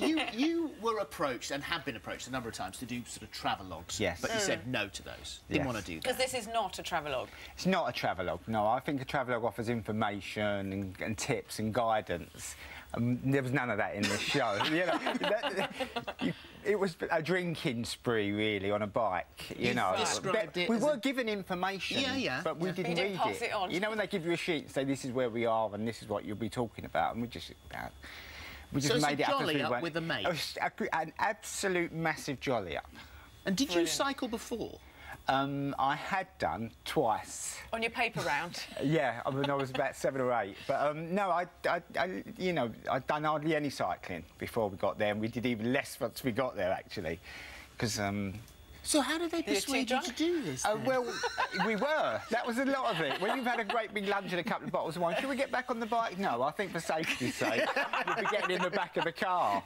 you were approached and have been approached a number of times to do sort of travelogues. Yes. But you said no to those. Didn't want to do that. Because this is not a travelogue. It's not a travelogue, no. I think a travelogue offers information and tips and guidance. There was none of that in this show. You know, it was a drinking spree, really, on a bike. You know, described it we as were given information, but we didn't read pass it on. You know, when they give you a sheet and say this is where we are and this is what you'll be talking about, and we just made it up as we went. With a mate. It was an absolute massive jolly up. And did you cycle before? I had done twice. On your paper round? Yeah, when I was about 7 or 8. But no, you know, I'd done hardly any cycling before we got there, and we did even less once we got there, actually, because. So how did they persuade you to do this? Well, we were. That was a lot of it. When you've had a great big lunch and a couple of bottles of wine, should we get back on the bike? No, I think for safety's sake, we'll be getting in the back of the car.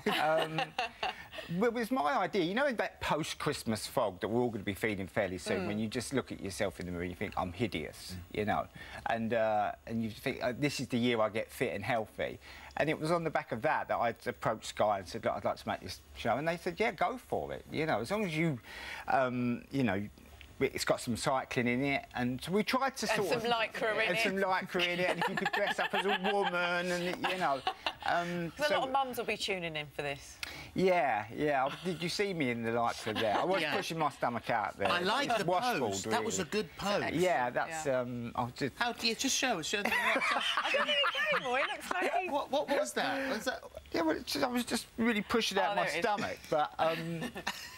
Well, it was my idea. You know, in that post-Christmas fog that we're all going to be feeling fairly soon, when you just look at yourself in the mirror and you think, I'm hideous, you know, and you think, this is the year I get fit and healthy. And it was on the back of that that I approached Sky and said, look, I'd like to make this show. And they said, yeah, go for it. You know, as long as you, you know, it's got some cycling in it, and so we tried to sort of... some lycra in it. And some lycra in it, and if you could dress up as a woman, and, you know... So a lot of mums will be tuning in for this. Yeah, yeah. Did you see me in the lycra there? I was pushing my stomach out there. I like the pose. Really. That was a good pose. Yeah, that's... I'll just... How do you just show us? Show them. I don't think it's going, boy. It looks like he's... What was that? Was that... Yeah, well, I was just really pushing out my stomach, but...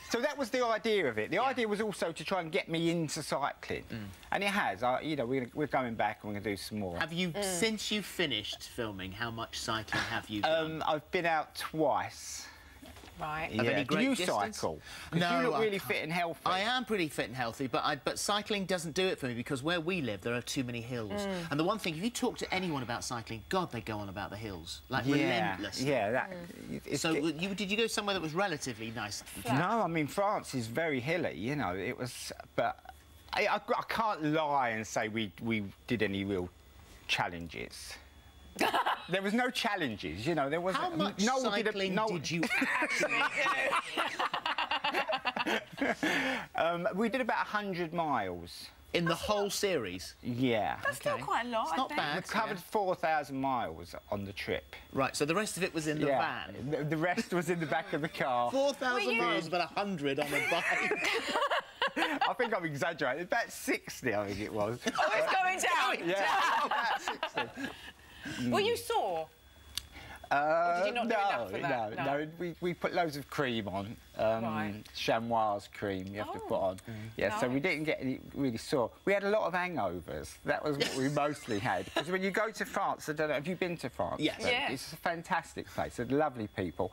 So that was the idea of it. The idea was also to try and get me into cycling, and it has. You know, we're going back and we're going to do some more. Have you, since you finished filming, how much cycling have you done? I've been out twice. Right. Yeah. Of any great Do you distance? cycle? No, you look really fit and healthy. I am pretty fit and healthy, but cycling doesn't do it for me because where we live, there are too many hills. And the one thing, if you talk to anyone about cycling, God, they go on about the hills, like relentlessly. Yeah, that. So, did you go somewhere that was relatively nice? No, I mean France is very hilly. You know, it was, but I can't lie and say we did any real challenges. There was no challenges, you know. There wasn't. How much cycling did you actually do? We did about 100 miles. In the whole series? Yeah. That's still quite a lot, It's not bad. We covered 4,000 miles on the trip. Right, so the rest of it was in the van? The rest was in the back of the car. 4,000 miles, but 100 on a bike. I think I'm exaggerating. About 60, I think it was. Oh, it's going down! Yeah, about 60. Were you sore? Or did you not do enough for that? No. We put loads of cream on. Chamois cream you have to put on. Yeah, nice. So we didn't get any really sore. We had a lot of hangovers. That was what we mostly had. Because when you go to France, I don't know, have you been to France? Yes. Yeah. It's a fantastic place. They're lovely people.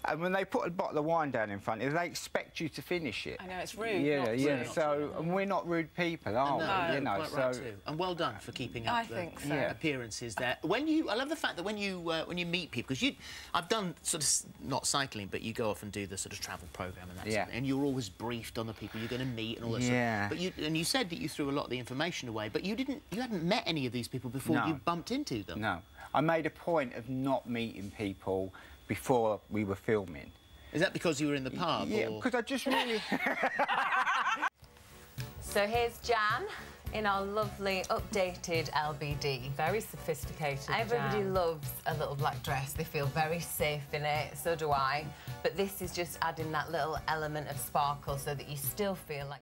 And when they put a bottle of wine down in front of you, they expect you to finish it. I know, it's rude. Yeah. So, and we're not rude people, are we? No, you know, quite right too. And well done for keeping up the appearances there. I love the fact that when you meet people, because I've done sort of not cycling, but you go off and do the sort of travel program and that sort of thing, and you're always briefed on the people you're going to meet and all that stuff. But you said that you threw a lot of the information away, but you hadn't met any of these people before you bumped into them. No, I made a point of not meeting people before we were filming. Is that because you were in the pub? Yeah, because I just really... So here's Jan in our lovely updated LBD. Very sophisticated. Everybody loves a little black dress. They feel very safe in it, so do I. But this is just adding that little element of sparkle so that you still feel like